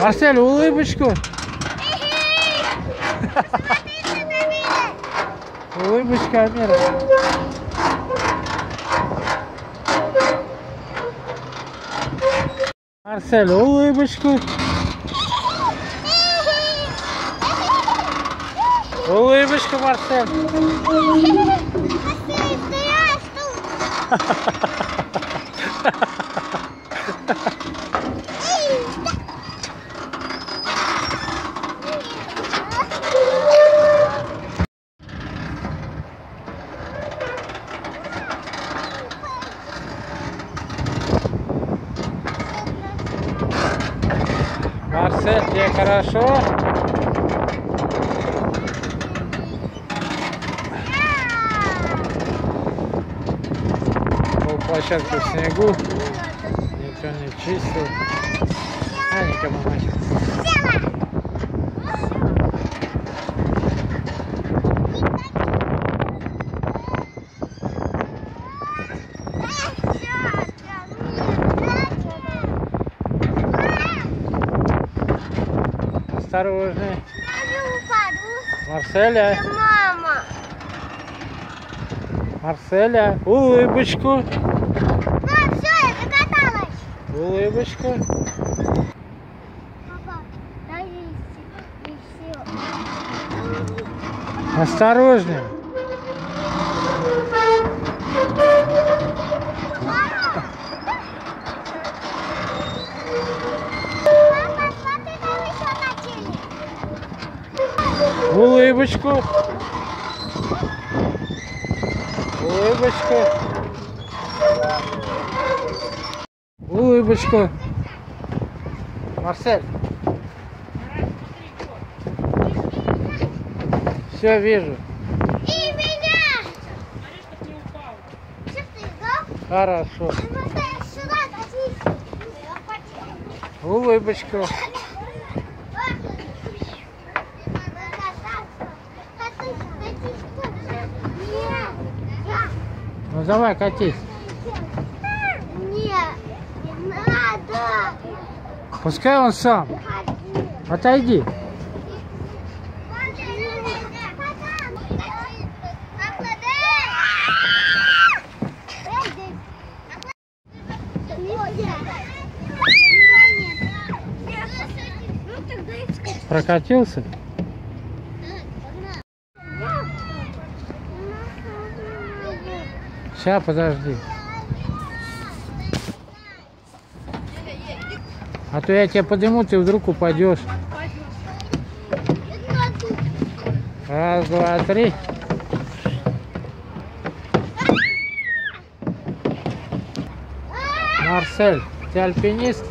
Марсель, улыбочку. Улыбочка, Амира. Марсель, улыбочку. Улыбочка, Марсель. Марсель, тебе хорошо? Площадку в снегу, никто не чистил, а никому нахер. Осторожней. Марселя. Мама. Марселя, улыбочку. Все, я докаталась. Улыбочку. Папа, дай и все. Осторожней. Папа, смотри, там еще начали. Улыбочку. Улыбочку. Улыбочку. Марсель. Все вижу. И меня. Что ты, да? Хорошо. Сюда катись. Улыбочку. Ну давай, катись. Нет, не надо. Пускай он сам. Отойди. Прокатился? Сейчас, подожди. А то я тебя подниму, ты вдруг упадешь. Раз, два, три. Марсель, ты альпинист?